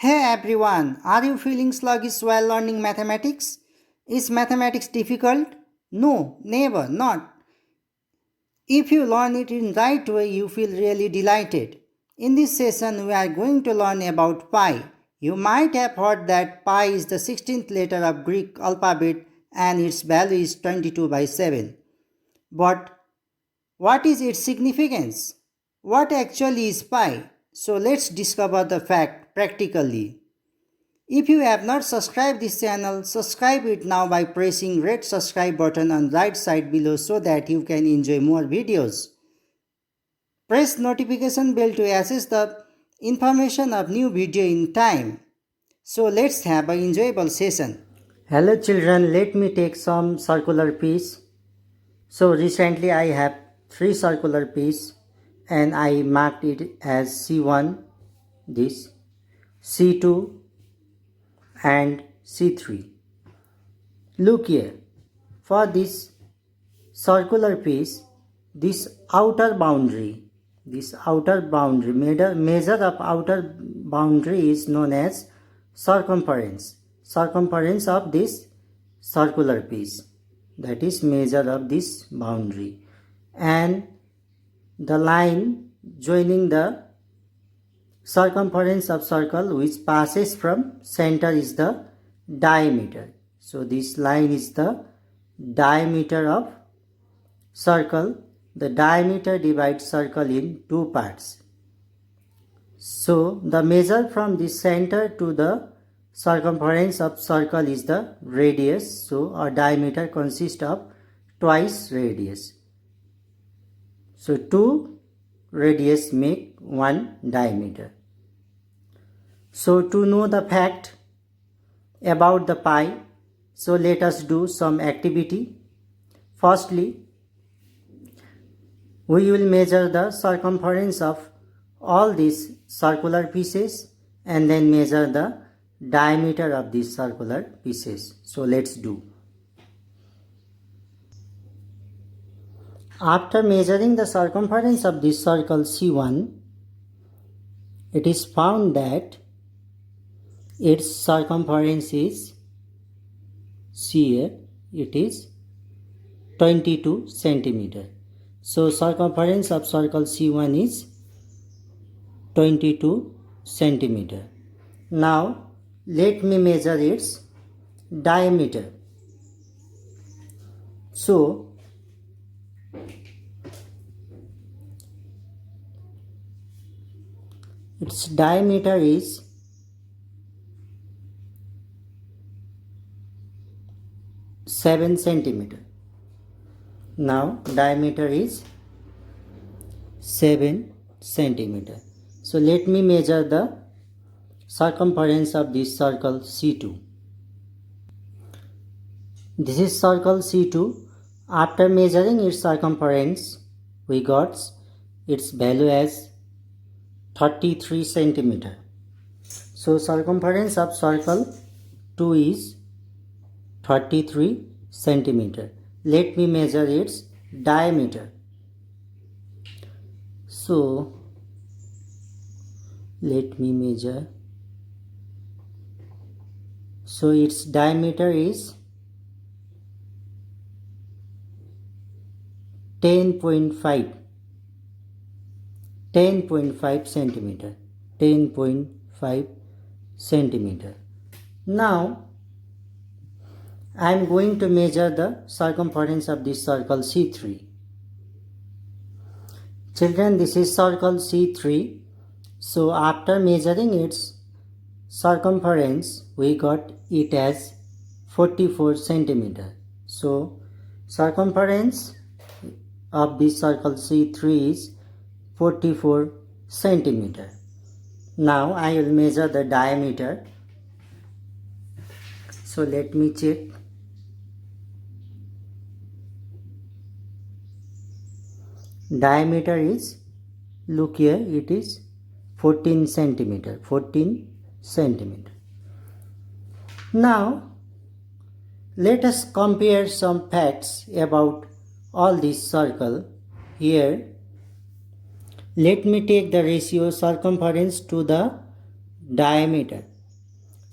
Hey everyone, are you feeling sluggish while learning mathematics? Is mathematics difficult? No, never, not. If you learn it in right way, you feel really delighted. In this session, we are going to learn about pi. You might have heard that pi is the 16th letter of Greek alphabet and its value is 22 by 7. But what is its significance? What actually is pi? So let's discover the fact practically. If you have not subscribed this channel, subscribe it now by pressing red subscribe button on right side below so that you can enjoy more videos. Press notification bell to access the information of new video in time. So let's have an enjoyable session. Hello children, let me take some circular piece. So recently I have 3 circular piece and I marked it as C1, this, C2 and C3. Look here, for this circular piece, this outer boundary, measure of outer boundary is known as circumference of this circular piece, that is measure of this boundary, and the line joining the circumference of circle which passes from center is the diameter. So this line is the diameter of circle. The diameter divides circle in 2 parts. So the measure from the center to the circumference of circle is the radius. So a diameter consists of twice radius. So 2 radius make 1 diameter. So to know the fact about the pi, so let us do some activity. Firstly, we will measure the circumference of all these circular pieces and then measure the diameter of these circular pieces. So let's do. After measuring the circumference of this circle C1, it is found that its circumference is, see here, it is 22 centimeter. So circumference of circle C1 is 22 centimeter. Now let me measure its diameter. So its diameter is 7 centimeter. Now diameter is 7 centimeter. So let me measure the circumference of this circle C2. This is circle C2. After measuring its circumference, we got its value as 33 centimeter. So circumference of circle 2 is 33 centimeter. Let me measure its diameter. So let me measure. So its diameter is 10.5 centimeter. 10.5 centimeter. Now I am going to measure the circumference of this circle C3. Children, this is circle C3. So after measuring its circumference, we got it as 44 centimeter. So circumference of this circle C3 is 44 centimeter. Now I will measure the diameter. So let me check. Diameter is, look here, it is 14 centimeter. Now let us compare some facts about all this circle. Here let me take the ratio circumference to the diameter.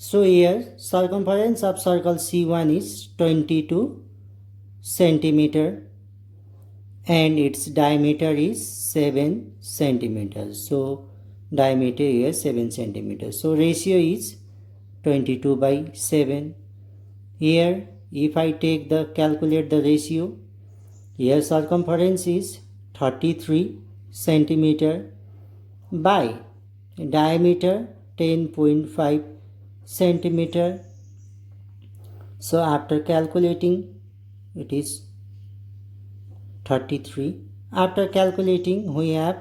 So here circumference of circle C1 is 22 centimeter and its diameter is 7 centimeters. So diameter here 7 centimeters. So ratio is 22 by 7. Here if I take the calculate the ratio, here circumference is 33 centimeter by diameter 10.5 centimeter. So after calculating it is 33. After calculating we have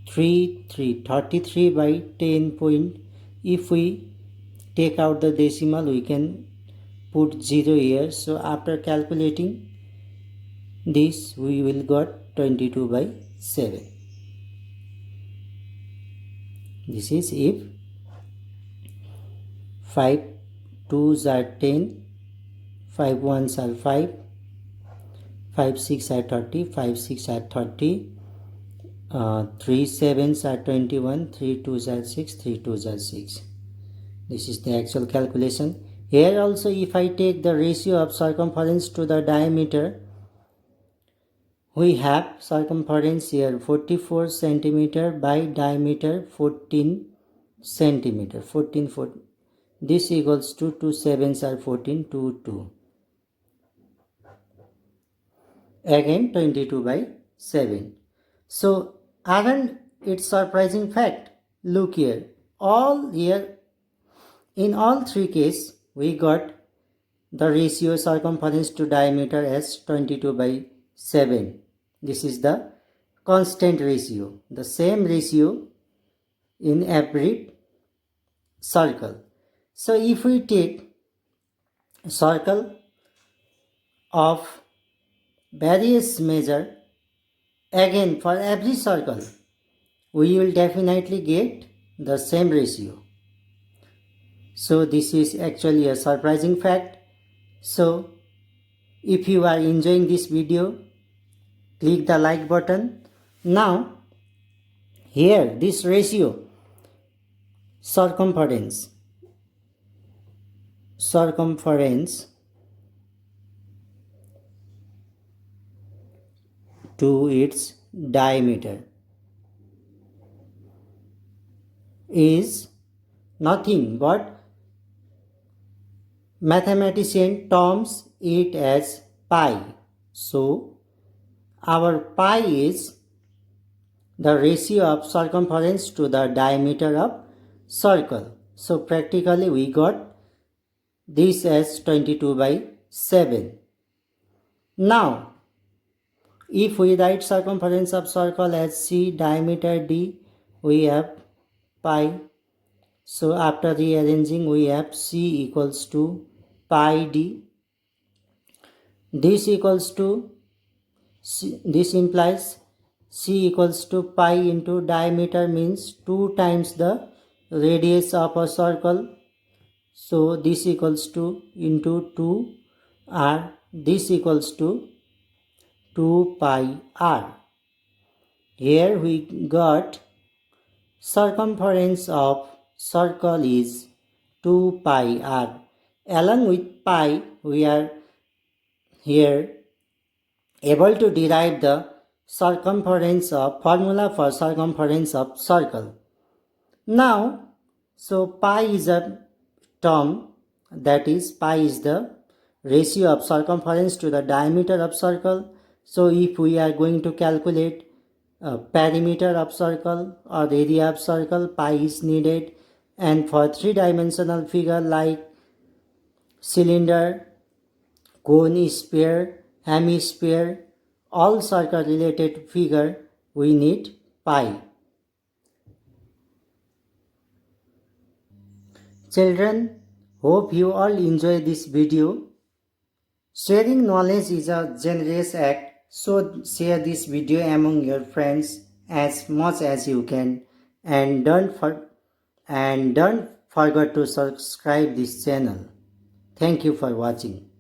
33 by 10. If we take out the decimal we can put 0 here. So after calculating this we will got 22 by 7. This is if 5 2s are 10, 5 1s are 5, 5 6 are 30, 5 6 are 30, 3 7s are 21, 3 2s are 6, 3 2s are 6. This is the actual calculation. Here also if I take the ratio of circumference to the diameter, we have circumference here 44 centimeter by diameter 14 centimeter. 14 foot. This equals to 2 7s are 14, 2 2. Again 22 by 7. So aren't it surprising fact? Look here. In all three cases we got the ratio circumference to diameter as 22 by 7. This is the constant ratio, the same ratio in every circle. So if we take a circle of various measure, again for every circle we will definitely get the same ratio. So this is actually a surprising fact. So if you are enjoying this video, click the like button. Now here this ratio circumference to its diameter is nothing but mathematician terms it as pi. So our pi is the ratio of circumference to the diameter of circle. So practically we got this as 22 by 7. Now if we write circumference of circle as c, diameter d, we have pi. So after rearranging we have c equals to pi d. This implies c equals to pi into diameter means 2 times the radius of a circle. So this equals to into 2 r. This equals to 2 pi r. Here we got circumference of circle is 2 pi r. Along with pi we are here able to derive the formula for circumference of circle. Now so pi is a term, that is pi is the ratio of circumference to the diameter of circle. So if we are going to calculate perimeter of circle or area of circle, pi is needed. And for 3-dimensional figure like cylinder, cone, sphere, hemisphere, all circle related figure we need pi. Children, hope you all enjoy this video. Sharing knowledge is a generous act, so share this video among your friends as much as you can, and don't forget to subscribe this channel. Thank you for watching.